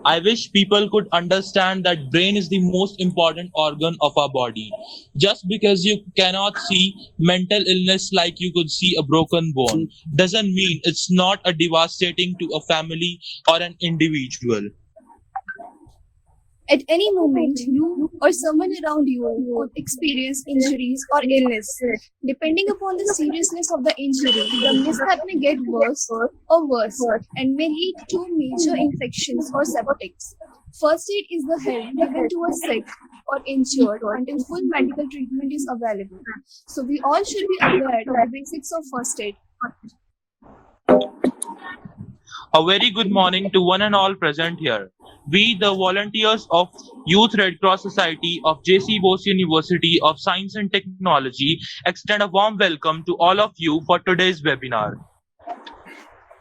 I wish people could understand that brain is the most important organ of our body. Just because you cannot see mental illness like you could see a broken bone doesn't mean it's not a devastating to a family or an individual. At any moment, you or someone around you could experience injuries or illness. Depending upon the seriousness of the injury, the mishap may get worse or worse and may lead to major infections or septics. First aid is the help given to a sick or injured until full medical treatment is available. So we all should be aware of the basics of first aid. A very good morning to one and all present here. We, the volunteers of Youth Red Cross Society of J.C. Bose University of Science and Technology, extend a warm welcome to all of you for today's webinar.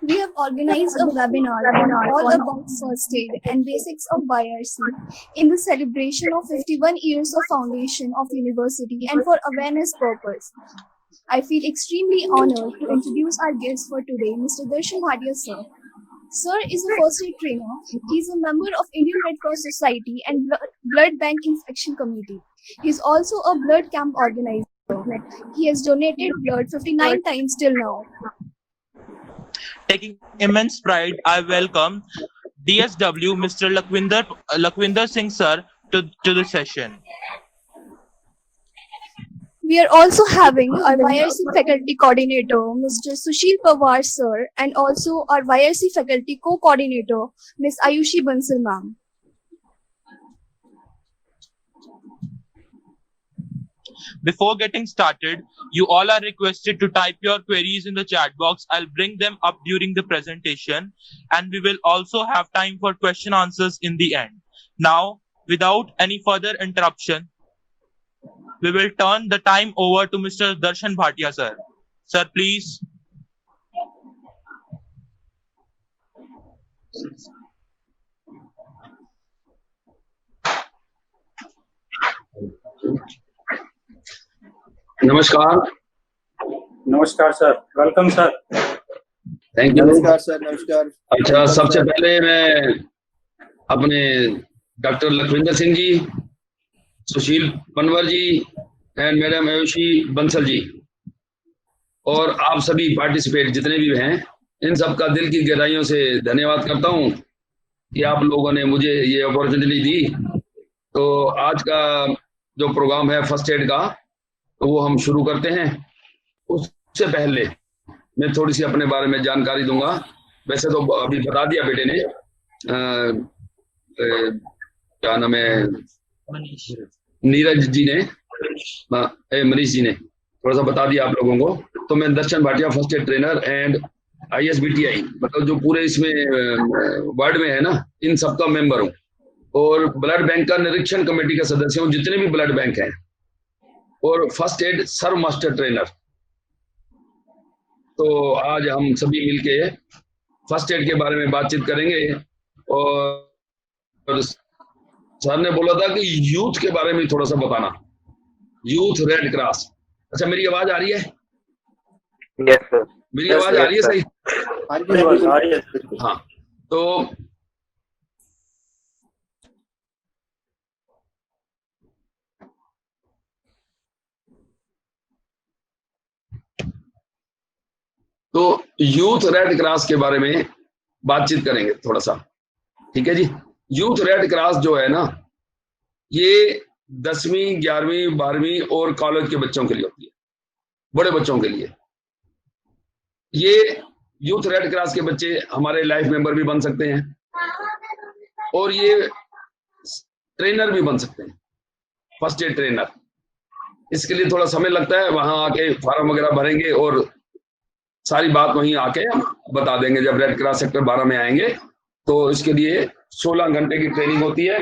We have organized a webinar on all about first aid and basics of YRC in the celebration of 51 years of foundation of university and for awareness purpose. I feel extremely honored to introduce our guest for today, Mr. Darshan Bhatia sir. Sir is a first aid trainer. He is a member of Indian Red Cross Society and Blood Bank Inspection Committee. He is also a blood camp organizer. He has donated blood 59 times till now. Taking immense pride, I welcome DSW Mr. Lakhwinder Singh sir to the session. We are also having our YRC faculty coordinator, Mr. Sushil Pawar sir, and also our YRC faculty co-coordinator, Ms. Ayushi Bansal ma'am. Before getting started, you all are requested to type your queries in the chat box. I'll bring them up during the presentation, and we will also have time for question answers in the end. Now, without any further interruption, we will turn the time over to Mr. Darshan Bhatia sir. Sir, please. नमस्कार नमस्कार sir, welcome sir. Thank you. नमस्कार sir. नमस्कार। अच्छा, सबसे पहले मैं अपने doctor Lakhwinder Singh ji, Sushil Panwar ji and madam Ayushi Bansal ji और आप सभी पार्टिसिपेट जितने भी हैं, इन सब का दिल की गहराइयों से धन्यवाद करता हूं कि आप लोगों ने मुझे ये अपॉर्चुनिटी दी। तो आज का जो प्रोग्राम है फर्स्ट एड का, तो वो हम शुरू करते हैं। उससे पहले मैं थोड़ी सी अपने बारे में जानकारी दूंगा। वैसे तो अभी बता दिया बेटे ने, क्या नाम है, नीरज जी ने, मनीष जी ने थोड़ा सा बता दिया आप लोगों को। तो मैं Darshan Bhatia, first aid trainer and ISBTI, मतलब जो पूरे इसमें वर्ड में है ना, इन सबका मेंबर हूँ और ब्लड बैंक का निरीक्षण कमेटी का सदस्य हूँ, जितने भी ब्लड बैंक हैं, और फर्स्ट एड सर्व मास्टर ट्रेनर। तो आज हम सभी मिलके फर्स्ट एड के बारे में बातचीत करेंगे। और सर ने बोला था कि यूथ के बारे में थोड़ा सा बताना, यूथ रेड क्रॉस। अच्छा, मेरी आवाज आ रही है? Yes sir. मेरी आवाज आ रही है? सही आ रही है। हाँ, तो यूथ रेड क्रॉस के बारे में बातचीत करेंगे थोड़ा सा, ठीक है जी। यूथ रेड क्रॉस जो है ना, ये 10वीं 11वीं 12वीं और कॉलेज के बच्चों के लिए होती है, बड़े बच्चों के लिए। ये यूथ रेड क्रॉस के बच्चे हमारे लाइफ मेंबर भी बन सकते हैं और ये ट्रेनर भी बन सकते हैं, फर्स्ट एड ट्रेनर। इसके लिए थोड़ा समय लगता है, वहां आके फॉर्म वगैरह भरेंगे और सारी बात वहीं आके हम बता देंगे। जब रेड क्रॉस सेक्टर 12 में आएंगे तो इसके लिए 16 घंटे की ट्रेनिंग होती है,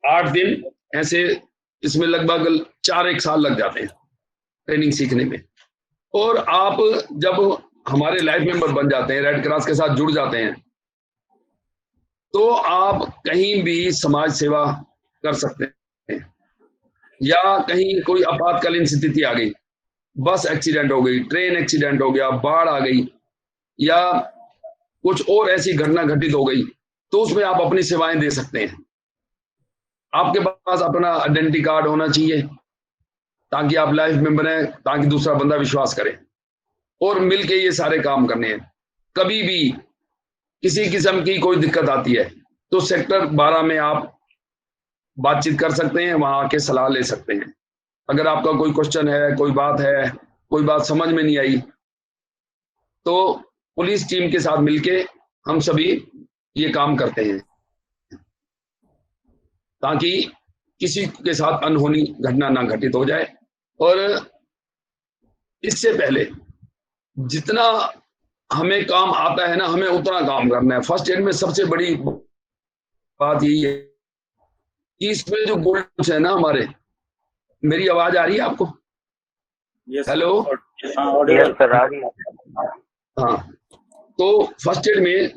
8 दिन ऐसे, इसमें लगभग 4-1 साल लग जाते हैं ट्रेनिंग सीखने में। और आप जब हमारे लाइफ मेंबर बन जाते हैं, रेड क्रॉस के साथ जुड़ जाते हैं, तो आप कहीं भी समाज सेवा कर सकते हैं। या कहीं कोई आपातकालीन स्थिति आ गई, बस एक्सीडेंट हो गई, ट्रेन एक्सीडेंट हो गया, बाढ़ आ गई, या कुछ और ऐसी घटना घटित हो गई, तो उसमें आप अपनी सेवाएं दे सकते हैं। आपके पास अपना आइडेंटिटी कार्ड होना चाहिए ताकि आप लाइफ में बने, ताकि दूसरा बंदा विश्वास करे, और मिलके ये सारे काम करने हैं। कभी भी किसी किस्म की कोई दिक्कत आती है तो सेक्टर 12 में आप बातचीत कर सकते हैं, वहां आके सलाह ले सकते हैं। अगर आपका कोई क्वेश्चन है, कोई बात समझ में नहीं आई, तो पुलिस टीम के साथ मिलके हम सभी ये काम करते हैं ताकि किसी के साथ अनहोनी घटना ना घटित हो जाए। और इससे पहले जितना हमें काम आता है ना, हमें उतना काम करना है। फर्स्ट एड में सबसे बड़ी बात यही है कि इसमें जो गोल्ड्स है ना हमारे, मेरी आवाज आ रही है आपको? हेलो? हाँ, तो फर्स्ट एड में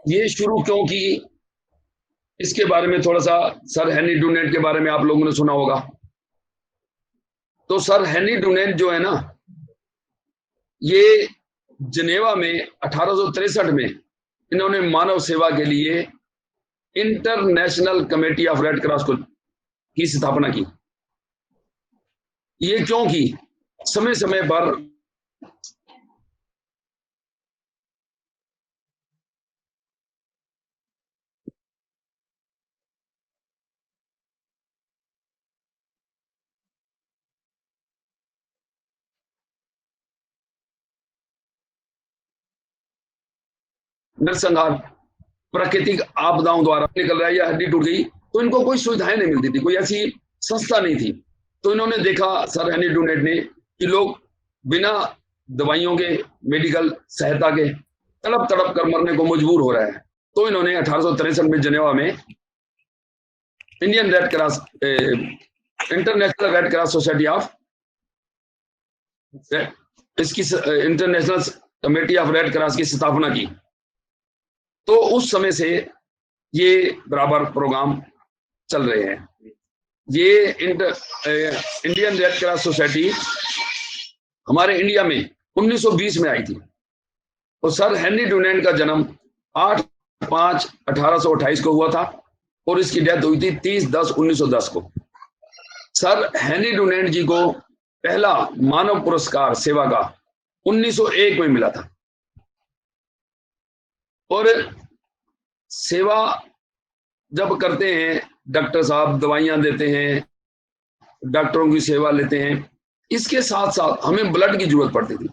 ये शुरू क्यों की, इसके बारे में थोड़ा सा, सर हेनरी डुनेट के बारे में आप लोगों ने सुना होगा। तो सर हेनरी डुनेट जो है ना, ये जिनेवा में 1863 में इन्होंने मानव सेवा के लिए international committee of Red Cross की स्थापना की। ये क्यों की? समय समय पर नरसंहार, प्राकृतिक आपदाओं द्वारा निकल रहा है या हड्डी टूट गई, तो इनको कोई सुविधाएं नहीं मिलती थी, कोई ऐसी संस्था नहीं थी। तो इन्होंने देखा, सर हेनरी डुनेट ने, कि लोग बिना दवाइयों के, मेडिकल सहायता के तड़प तड़प कर मरने को मजबूर हो रहा है। तो इन्होंने 1863 में जिनेवा में Indian Red Cross, international Red Cross Society of, इसकी international committee of Red Cross की स्थापना की। तो उस समय से ये बराबर प्रोग्राम चल रहे हैं। ये इंडियन रेड क्रॉस सोसाइटी हमारे इंडिया में 1920 में आई थी। और सर हेनरी डुनेट का जन्म 8/5/1828 को हुआ था और इसकी डेथ हुई थी 30/10/1910 को। सर हेनरी डुनेट जी को पहला मानव पुरस्कार सेवा का 1901 में मिला था। और सेवा जब करते हैं, डॉक्टर साहब दवाइयां देते हैं, डॉक्टरों की सेवा लेते हैं, इसके साथ साथ हमें ब्लड की जरूरत पड़ती थी।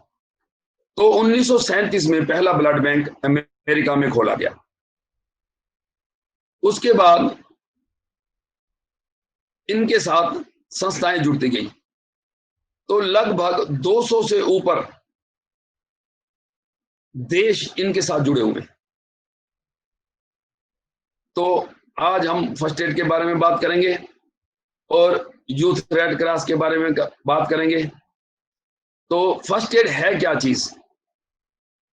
तो 1937 में पहला ब्लड बैंक अमेरिका में खोला गया। उसके बाद इनके साथ संस्थाएं जुड़ती गई, तो लगभग 200 से ऊपर देश इनके साथ जुड़े हुए हैं। तो आज हम फर्स्ट एड के बारे में बात करेंगे और यूथ रेड क्रॉस के बारे में बात करेंगे। तो फर्स्ट एड है क्या चीज,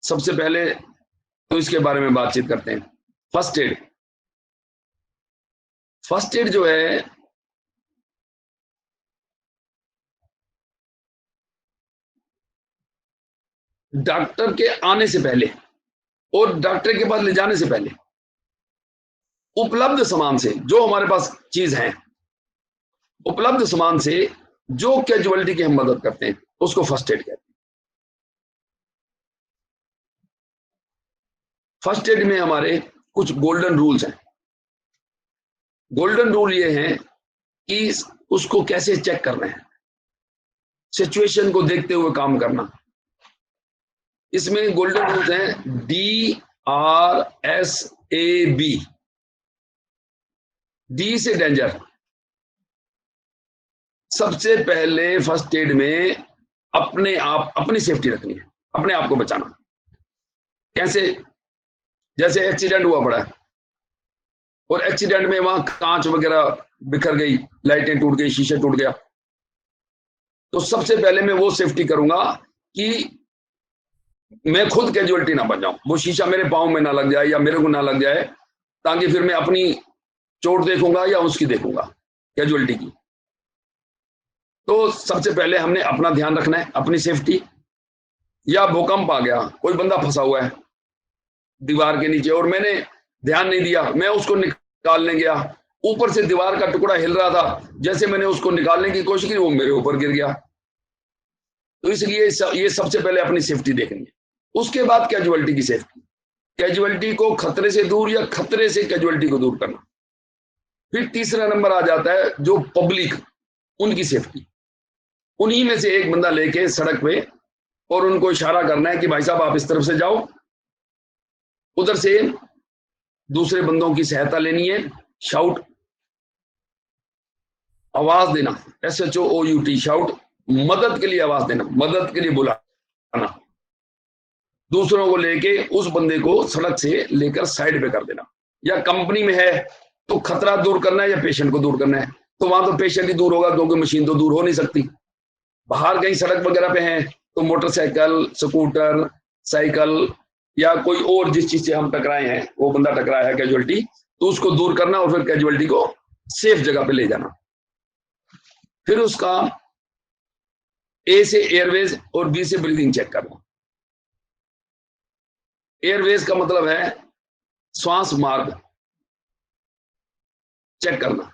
सबसे पहले तो इसके बारे में बातचीत करते हैं। फर्स्ट एड जो है, डॉक्टर के आने से पहले और डॉक्टर के पास ले जाने से पहले उपलब्ध सामान से, जो हमारे पास चीज है, उपलब्ध सामान से जो कैजुअलिटी की हम मदद करते हैं, उसको फर्स्ट एड कहते हैं। फर्स्ट एड में हमारे कुछ गोल्डन रूल्स हैं। गोल्डन रूल ये हैं कि उसको कैसे चेक करना है, सिचुएशन को देखते हुए काम करना। इसमें गोल्डन रूल्स हैं DRSAB। डी से डेंजर। सबसे पहले फर्स्ट एड में अपनी सेफ्टी रखनी है, अपने आप को बचाना। कैसे? जैसे एक्सीडेंट हुआ पड़ा है और एक्सीडेंट में वहां कांच वगैरह बिखर गई, लाइटें टूट गई, शीशे टूट गया, तो सबसे पहले मैं वो सेफ्टी करूंगा कि मैं खुद कैजुअलिटी ना बन जाऊं, वो शीशा मेरे पाँव में ना लग जाए या मेरे को ना लग जाए, ताकि फिर मैं अपनी चोट देखूंगा या उसकी देखूंगा, कैजुअलिटी की। तो सबसे पहले हमने अपना ध्यान रखना है, अपनी सेफ्टी। या भूकंप आ गया, कोई बंदा फंसा हुआ है दीवार के नीचे और मैंने ध्यान नहीं दिया, मैं उसको निकालने गया, ऊपर से दीवार का टुकड़ा हिल रहा था, जैसे मैंने उसको निकालने की कोशिश की वो मेरे ऊपर गिर गया। तो इसलिए ये सबसे पहले अपनी सेफ्टी देखनी है। उसके बाद कैजुअलिटी की सेफ्टी, कैजुअलिटी को खतरे से दूर या खतरे से कैजुअलिटी को दूर करना। फिर तीसरा नंबर आ जाता है जो पब्लिक, उनकी सेफ्टी। उन्हीं में से एक बंदा लेके सड़क पे और उनको इशारा करना है कि भाई साहब आप इस तरफ से जाओ, उधर से दूसरे बंदों की सहायता लेनी है। शाउट, आवाज देना, SHOUT, शाउट, मदद के लिए आवाज देना, मदद के लिए बुलाना, दूसरों को लेके उस बंदे को सड़क से लेकर साइड पे कर देना। या कंपनी में है तो खतरा दूर करना है या पेशेंट को दूर करना है, तो वहां तो पेशेंट ही दूर होगा क्योंकि मशीन तो दूर हो नहीं सकती। बाहर कहीं सड़क वगैरह पे है तो मोटरसाइकिल, स्कूटर, साइकिल या कोई और जिस चीज से हम टकराए हैं, वो बंदा टकराया है कैजुअलिटी, तो उसको दूर करना और फिर कैजुअलिटी को सेफ जगह पे ले जाना। फिर उसका A से एयरवेज और B से ब्रीदिंग चेक करना। एयरवेज का मतलब है श्वास मार्ग चेक करना।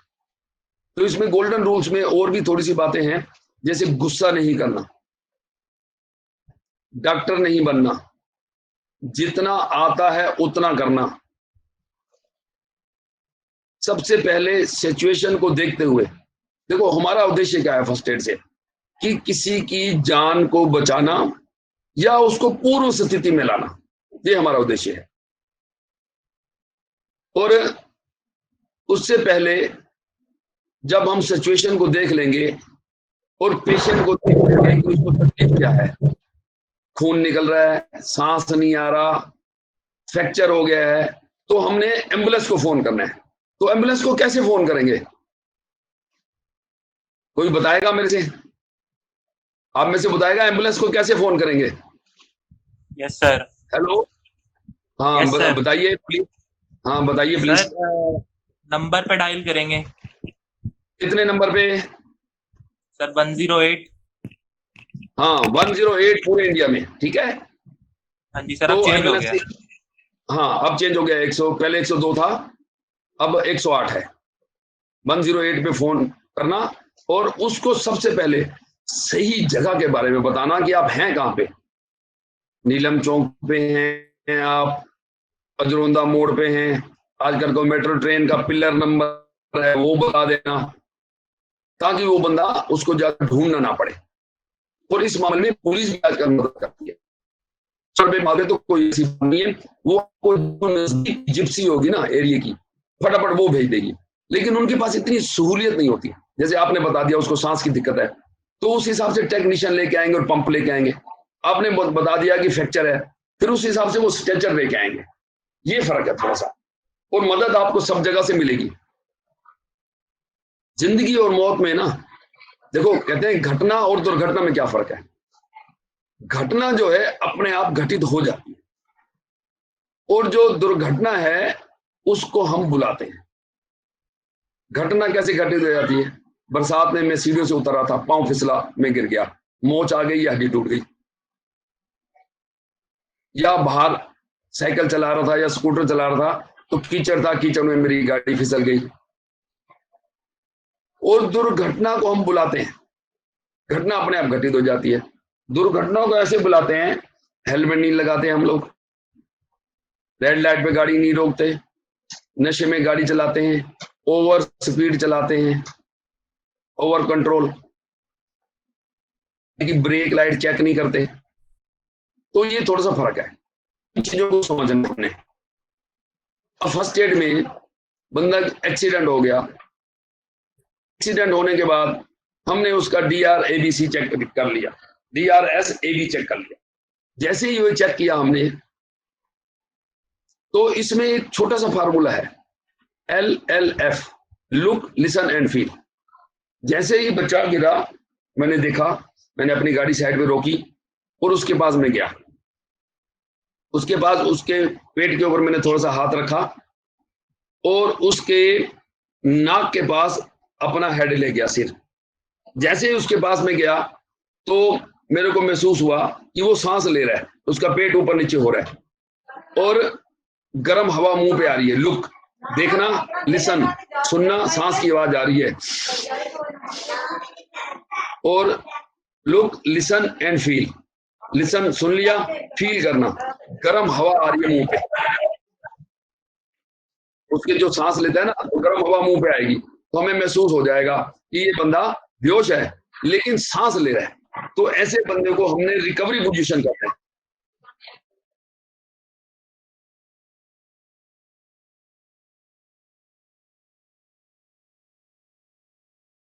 तो इसमें गोल्डन रूल्स में और भी थोड़ी सी बातें हैं, जैसे गुस्सा नहीं करना, डॉक्टर नहीं बनना, जितना आता है उतना करना। सबसे पहले सिचुएशन को देखते हुए, देखो हमारा उद्देश्य क्या है फर्स्ट एड से, कि किसी की जान को बचाना या उसको पूर्व स्थिति में लाना, ये हमारा उद्देश्य है। और उससे पहले जब हम सिचुएशन को देख लेंगे और पेशेंट को देख लेंगे कि उसको तकलीफ क्या है, खून निकल रहा है, सांस नहीं आ रहा, फ्रैक्चर हो गया है, तो हमने एम्बुलेंस को फोन करना है। तो एम्बुलेंस को कैसे फोन करेंगे, कोई बताएगा मेरे से? आप में से बताएगा एम्बुलेंस को कैसे फोन करेंगे? Yes sir. हेलो, हाँ Yes, sir. बताइए प्लीज। हाँ बताइए प्लीज। सर नंबर पे डायल करेंगे। कितने नंबर पे? सर 108। हाँ 108 पूरे इंडिया में, ठीक है। हाँ जी सर, अब चेंज हो गया। हाँ अब चेंज हो गया, 100, पहले 102 था, अब 108 है। 108 पे फोन करना और उसको सबसे पहले सही जगह के बारे में बताना कि आप हैं कहाँ पे। नीलम चौक पे हैं आप, अजरोंदा मोड़ पे हैं, आजकल को मेट्रो ट्रेन का पिलर नंबर है वो बता देना, ताकि वो बंदा उसको ज्यादा ढूंढना ना पड़े। और इस मामले में पुलिस भी आजकल मदद करती है। पे मांगे तो कोई ऐसी बात नहीं है, वो कोई नजदीक जिप्सी होगी ना एरिया की, फटाफट वो भेज देगी। लेकिन उनके पास इतनी सहूलियत नहीं होती, जैसे आपने बता दिया उसको सांस की दिक्कत है, तो उस हिसाब से टेक्नीशियन लेके आएंगे और पंप लेके आएंगे। आपने बता दिया कि फ्रैक्चर है, फिर उस हिसाब से वो स्ट्रेचर लेके आएंगे। ये फर्क है थोड़ा सा, और मदद आपको सब जगह से मिलेगी। जिंदगी और मौत में ना, देखो कहते हैं घटना और दुर्घटना में क्या फर्क है। घटना जो है अपने आप घटित हो जाती है, और जो दुर्घटना है उसको हम बुलाते हैं। घटना कैसे घटित हो जाती है? बरसात में मैं सीढ़ियों से उतर रहा था, पांव फिसला, मैं गिर गया, मोच आ गई या हड्डी टूट गई। या बाहर साइकिल चला रहा था या स्कूटर चला रहा था तो कीचड़ था, कीचड़ में मेरी गाड़ी फिसल गई। और दुर्घटना को हम बुलाते हैं, घटना अपने आप घटित हो जाती है। दुर्घटनाओं को ऐसे बुलाते हैं, हेलमेट नहीं लगाते हम लोग, रेड लाइट पे गाड़ी नहीं रोकते, नशे में गाड़ी चलाते हैं, ओवर स्पीड चलाते हैं, over control, brake light check नहीं करते। तो ये थोड़ा सा फर्क है, इन चीजों को समझना हमने। फर्स्ट एड में बंदा एक्सीडेंट हो गया, एक्सीडेंट होने के बाद हमने उसका DRABC चेक कर लिया, DRSAB चेक कर लिया। जैसे ही ये चेक किया हमने, तो इसमें एक छोटा सा फार्मूला है, LLF, look, listen and feel. जैसे ही बच्चा गिरा, मैंने देखा, मैंने अपनी गाड़ी साइड पे रोकी और उसके पास में गया। उसके बाद उसके पेट के ऊपर मैंने थोड़ा सा हाथ रखा और उसके नाक के पास अपना हेड ले गया, सिर। जैसे ही उसके पास में गया तो मेरे को महसूस हुआ कि वो सांस ले रहा है, उसका पेट ऊपर नीचे हो रहा है। और गर्म हवा मुंह पे आ रही है। लुक, देखना, लिसन, सुनना, सांस की आवाज आ रही है। और look, listen and feel. Listen, सुन लिया, फील करना, गर्म हवा आ रही है मुंह पे। उसके जो सांस लेता है ना, तो गर्म हवा मुंह पे आएगी, तो हमें महसूस हो जाएगा कि ये बंदा बेहोश है लेकिन सांस ले रहा है। तो ऐसे बंदे को हमने रिकवरी पोजीशन कहते हैं।